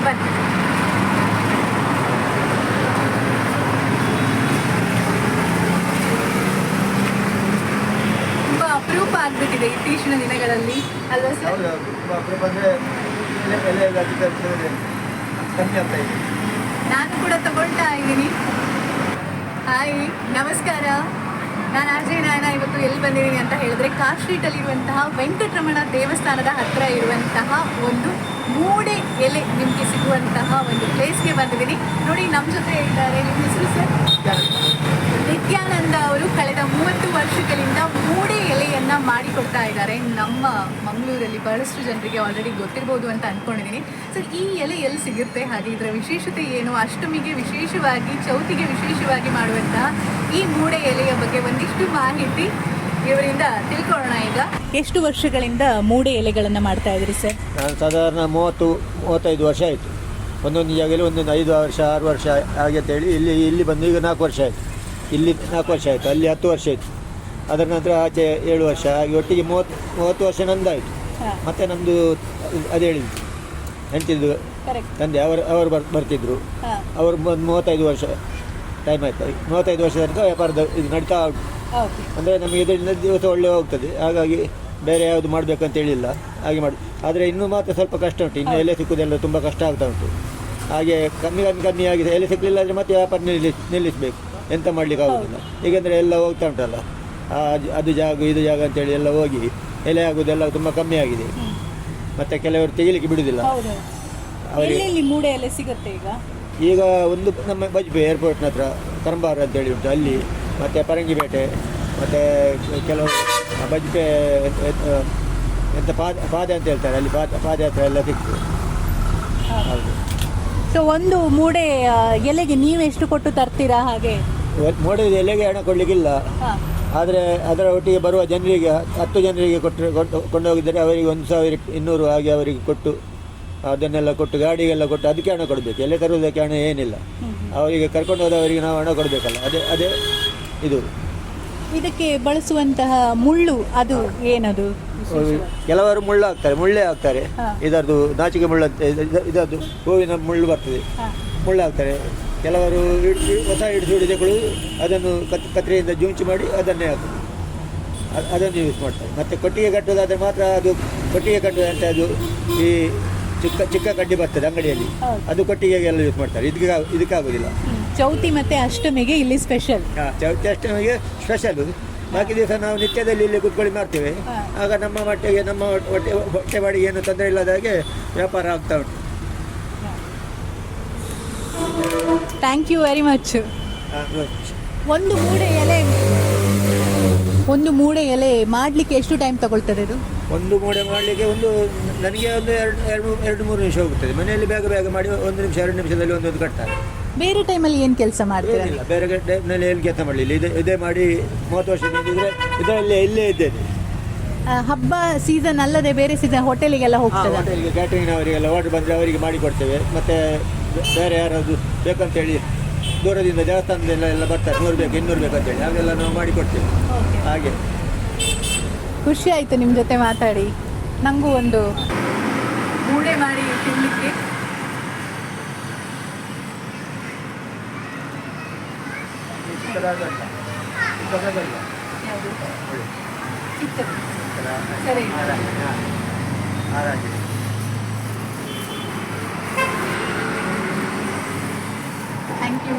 ಬನ್ನಿ. ತುಂಬಾ ಅಪರೂಪ ಆಗ್ಬಿಟ್ಟಿದೆ ಇತ್ತೀಚಿನ ದಿನಗಳಲ್ಲಿ ಅಲ್ವಾ ಸರ್? ಅಪರೂಪ ಅಂದರೆ ಕಮ್ಮಿ ಆಗ್ತಾ ಇದೆ. ನಾನು ಕೂಡ ತಗೊಳ್ತಾ ಇದ್ದೀನಿ. ಹಾಯ್, ನಮಸ್ಕಾರ. ನಾನು ಅಜಯ್ ನಾಯಣ. ಇವತ್ತು ಎಲ್ಲಿ ಬಂದಿದ್ದೀನಿ ಅಂತ ಹೇಳಿದ್ರೆ, ಕಾರ್ ಸ್ಟ್ರೀಟಲ್ಲಿರುವಂತಹ ವೆಂಕಟರಮಣ ದೇವಸ್ಥಾನದ ಹತ್ತಿರ ಇರುವಂತಹ ಒಂದು ಮೂಡೆ ಎಲೆ ನಿಮಗೆ ಸಿಗುವಂತಹ ಒಂದು ಪ್ಲೇಸ್ಗೆ ಬಂದಿದ್ದೀನಿ. ನೋಡಿ, ನಮ್ಮ ಜೊತೆ ಇದ್ದಾರೆ. ನಿಮ್ಮ ಹೆಸರು ಸರ್? ನಿತ್ಯಾನಂದ ಅವರು ಕಳೆದ 30 ವರ್ಷಗಳಿಂದ ಮೂಡೆ ಎಲೆಯನ್ನು ಮಾಡಿಕೊಡ್ತಾ ಇದ್ದಾರೆ. ನಮ್ಮ ಮಂಗಳೂರಲ್ಲಿ ಬಹಳಷ್ಟು ಜನರಿಗೆ ಆಲ್ರೆಡಿ ಗೊತ್ತಿರ್ಬೋದು ಅಂತ ಅಂದ್ಕೊಂಡಿದ್ದೀನಿ. ಸರ್, ಈ ಎಲೆ ಎಲ್ಲಿ ಸಿಗುತ್ತೆ, ಹಾಗೆ ಇದರ ವಿಶೇಷತೆ ಏನು, ಅಷ್ಟಮಿಗೆ ವಿಶೇಷವಾಗಿ, ಚೌತಿಗೆ ವಿಶೇಷವಾಗಿ ಮಾಡುವಂತಹ ಈ ಮೂಡೆ ಎಲೆಯ ಬಗ್ಗೆ ಒಂದಿಷ್ಟು ಮಾಹಿತಿ ಇವರಿಂದ ತಿಳ್ಕೊಳ್ಳೋಣ. ಈಗ ಎಷ್ಟು ವರ್ಷಗಳಿಂದ ಮೂಡೆ ಎಲೆಗಳನ್ನು ಮಾಡ್ತಾ ಇದ್ರಿ ಸರ್? ನಾನು ಸಾಧಾರಣ 30-35 ವರ್ಷ ಆಯಿತು. ಒಂದೊಂದು ಜಾಗದಲ್ಲಿ ಒಂದೊಂದು 5 ವರ್ಷ 6 ವರ್ಷ ಹಾಗೆ ಅಂತೇಳಿ ಇಲ್ಲಿ ಬಂದು ಈಗ 4 ವರ್ಷ ಆಯಿತು. ಇಲ್ಲಿ 4 ವರ್ಷ ಆಯಿತು, ಅಲ್ಲಿ 10 ವರ್ಷ ಆಯಿತು. ಅದರ ನಂತರ ಆಚೆ 7 ವರ್ಷ, ಹಾಗೆ ಒಟ್ಟಿಗೆ 30 ವರ್ಷ ನಂದಾಯಿತು. ಮತ್ತು ನಮ್ಮದು ಅದು ಹೇಳಿದ್ದು ಹೆಂಡ್ತಿದ್ದು ತಂದೆ ಅವರು ಬರ್ತಿದ್ರು. ಅವರು 35 ವರ್ಷ ಟೈಮ್ ಆಯ್ತು. 35 ವರ್ಷ ತನಕ ವ್ಯಾಪಾರದ ಇದು ನಡೀತಾ ಉಂಟು. ಅಂದರೆ ನಮಗೆ ಇದರಿಂದ ದಿವಸ ಒಳ್ಳೆ ಹೋಗ್ತದೆ. ಹಾಗಾಗಿ ಬೇರೆ ಯಾವುದು ಮಾಡಬೇಕಂತ ಹೇಳಿಲ್ಲ, ಹಾಗೆ ಮಾಡಿ. ಆದರೆ ಇನ್ನೂ ಮಾತ್ರ ಸ್ವಲ್ಪ ಕಷ್ಟ ಉಂಟು. ಇನ್ನು ಎಲೆ ಸಿಕ್ಕುವುದೆಲ್ಲ ತುಂಬ ಕಷ್ಟ ಆಗ್ತಾ ಉಂಟು. ಹಾಗೆ ಕಮ್ಮಿ ಆಗಿದೆ. ಎಲೆ ಸಿಕ್ಕಲಿಲ್ಲ ಅಂದರೆ ಮತ್ತೆ ವ್ಯಾಪಾರ ನಿಲ್ಲಿಸಬೇಕು, ಎಂತ ಮಾಡಲಿಕ್ಕೆ ಆಗೋದಿಲ್ಲ. ಏಕೆಂದರೆ ಎಲ್ಲ ಹೋಗ್ತಾ ಉಂಟಲ್ಲ, ಅದು ಜಾಗ ಇದು ಜಾಗ ಅಂತೇಳಿ ಎಲ್ಲ ಹೋಗಿ ಎಲೆ ಆಗೋದೆಲ್ಲ ತುಂಬ ಕಮ್ಮಿ ಆಗಿದೆ. ಮತ್ತು ಕೆಲವರು ತೆಗಿಲಿಕ್ಕೆ ಬಿಡುವುದಿಲ್ಲ. ಅವರಿಗೆ ಮೂಡೆ ಎಲೆ ಸಿಗುತ್ತೆ ಈಗ ಒಂದು ನಮ್ಮ ಬಜ್ಪೆ ಏರ್ಪೋರ್ಟ್ನ ಹತ್ರ ಕರಂಬಾರ ಅಂತೇಳಿ ಉಂಟು, ಅಲ್ಲಿ, ಮತ್ತು ಪರಂಗಿಪೇಟೆ, ಮತ್ತು ಕೆಲವು ಬಜ್ಪೆ ಎಂತ ಪಾದೆ ಅಂತ ಹೇಳ್ತಾರೆ, ಅಲ್ಲಿ ಪಾದಯಾತ್ರೆ ಎಲ್ಲ ಸಿಕ್ತು. ಹೌದು. ಸೊ ಒಂದು ಮೂಡೆ ಎಲೆಗೆ ನೀವು ಎಷ್ಟು ಕೊಟ್ಟು ತರ್ತೀರಾ? ಹಾಗೆ ಮೂಡೆ ಎಲೆಗೆ ಹಣ ಕೊಡಲಿಕ್ಕಿಲ್ಲ. ಆದರೆ ಅದರ ಒಟ್ಟಿಗೆ ಬರುವ ಜನರಿಗೆ 10 ಜನರಿಗೆ ಕೊಂಡು ಹೋಗಿದ್ದರೆ ಅವರಿಗೆ 1200 ಹಾಗೆ ಅವರಿಗೆ ಕೊಟ್ಟು, ಅದನ್ನೆಲ್ಲ ಕೊಟ್ಟು, ಗಾಡಿಗೆಲ್ಲ ಕೊಟ್ಟು ಅದಕ್ಕೆ ಹಣ ಕೊಡಬೇಕು. ಎಲೆ ತರುವುದಕ್ಕೆ ಹಣ ಏನಿಲ್ಲ. ಅವರಿಗೆ ಕರ್ಕೊಂಡು ಹೋದವರಿಗೆ ನಾವು ಹಣ ಕೊಡಬೇಕಲ್ಲ, ಅದೇ ಇದು. ಇದಕ್ಕೆ ಬಳಸುವಂತಹ ಮುಳ್ಳು ಅದು ಏನದು? ಕೆಲವರು ಮುಳ್ಳೇ ಹಾಕ್ತಾರೆ. ಇದರದ್ದು ನಾಚಿಕೆ ಮುಳ್ಳು ಅಂತ ಇದರದ್ದು ಹೂವಿನ ಮುಳ್ಳು ಬರ್ತದೆ, ಮುಳ್ಳು ಹಾಕ್ತಾರೆ. ಕೆಲವರು ಹೊಸ ಹಿಡಿದು ಅದನ್ನು ಕತ್ರಿಯಿಂದ ಜೂಂಚಿ ಮಾಡಿ ಅದನ್ನೇ ಹಾಕುದು, ಅದನ್ನು ಯೂಸ್ ಮಾಡ್ತಾರೆ. ಮತ್ತು ಕೊಟ್ಟಿಗೆ ಕಟ್ಟುವುದಾದರೆ ಮಾತ್ರ ಅದು ಕೊಟ್ಟಿಗೆ ಕಟ್ಟುವುದಂತೆ ಅದು ಈ ಚಿಕ್ಕ ಕಡ್ಡಿ ಬರ್ತದೆ ಅಂಗಡಿಯಲ್ಲಿ, ಅದು ಕೊಟ್ಟಿಗೆಲ್ಲ ಯೂಸ್ ಮಾಡ್ತಾರೆ. ಇದಕ್ಕಾಗೋದಿಲ್ಲ. ಚೌತಿ ಮತ್ತು ಅಷ್ಟಮಿಗೆ ಇಲ್ಲಿ ಸ್ಪೆಷಲ್. ಚೌತಿ ಅಷ್ಟಮಿಗೆ ಸ್ಪೆಷಲು. ಬಾಕಿ ದಿವಸ ನಾವು ನಿತ್ಯದಲ್ಲಿ ಇಲ್ಲಿ ಕೂತ್ಕೊಳ್ಳಿ ಮಾಡ್ತೇವೆ. ಆಗ ನಮ್ಮ ಮಟ್ಟಿಗೆ ನಮ್ಮ ಹೊಟ್ಟೆ ಬಾಡಿಗೆ ಏನು ತೊಂದರೆ ಇಲ್ಲದ ಹಾಗೆ ವ್ಯಾಪಾರ ಆಗ್ತಾ ಉಂಟು. Thank you very much. ಒಂದು ಮೂಡೆ ಎಲೆ ಮಾಡಲಿಕ್ಕೆ ಎಷ್ಟು ಟೈಮ್ ತಗೊಳ್ತದೆ ಇದು? ಒಂದು ಮೂಡೆ ಮಾಡಲಿಕ್ಕೆ ನನಗೆ ಒಂದು 2-3 ನಿಮಿಷ ಹೋಗುತ್ತದೆ. ಮನೆಯಲ್ಲಿ ಬೇಗ ಮಾಡಿ 1 ನಿಮಿಷ 2 ನಿಮಿಷದಲ್ಲಿ ಒಂದೊಂದು ಕಟ್ತಾರೆ. ಬೇರೆ ಟೈಮಲ್ಲಿ ಏನು ಕೆಲಸ ಮಾಡ್ತೀರಾ? ಇಲ್ಲ, ಬೇರೆ ಟೈಮ್ನಲ್ಲಿ ಏನು ಕೆಲಸ ಮಾಡಲಿಲ್ಲ. ಇದೇ ಮಾಡಿ 30 ವರ್ಷದಿಂದ ಇಲ್ಲೇ ಇದ್ದೇನೆ. ಹಬ್ಬ ಸೀಸನ್ ಅಲ್ಲದೆ ಬೇರೆ ಸೀಸನ್ ಹೋಟೆಲಿಗೆಲ್ಲ ಹೋಗ್ತದೆ? ಹೋಟೆಲ್ಗೆ ಕ್ಯಾಟ್ರಿಂಗ್ನವರಿಗೆಲ್ಲ ಆರ್ಡರ್ ಬಂದರೆ ಅವರಿಗೆ ಮಾಡಿ ಕೊಡ್ತೇವೆ. ಮತ್ತು ಬೇರೆ ಯಾರಾದರೂ ಬೇಕಂತೇಳಿ ದೂರದಿಂದ ದೇವಸ್ಥಾನದಿಂದ ಎಲ್ಲ ಬರ್ತಾರೆ, 100 ಬೇಕು 200 ಬೇಕಂತೇಳಿ, ಹಾಗೆಲ್ಲ ನಾವು ಮಾಡಿಕೊಡ್ತೇವೆ. ಹಾಗೆ ಖುಷಿ ಆಯಿತು ನಿಮ್ಮ ಜೊತೆ ಮಾತಾಡಿ. ನನಗೂ ಒಂದು ಮೂಡೆ ಮಾಡಿ ತಿನ್ನಲಿಕ್ಕೆ. ಸರಿ, ಥ್ಯಾಂಕ್ ಯು.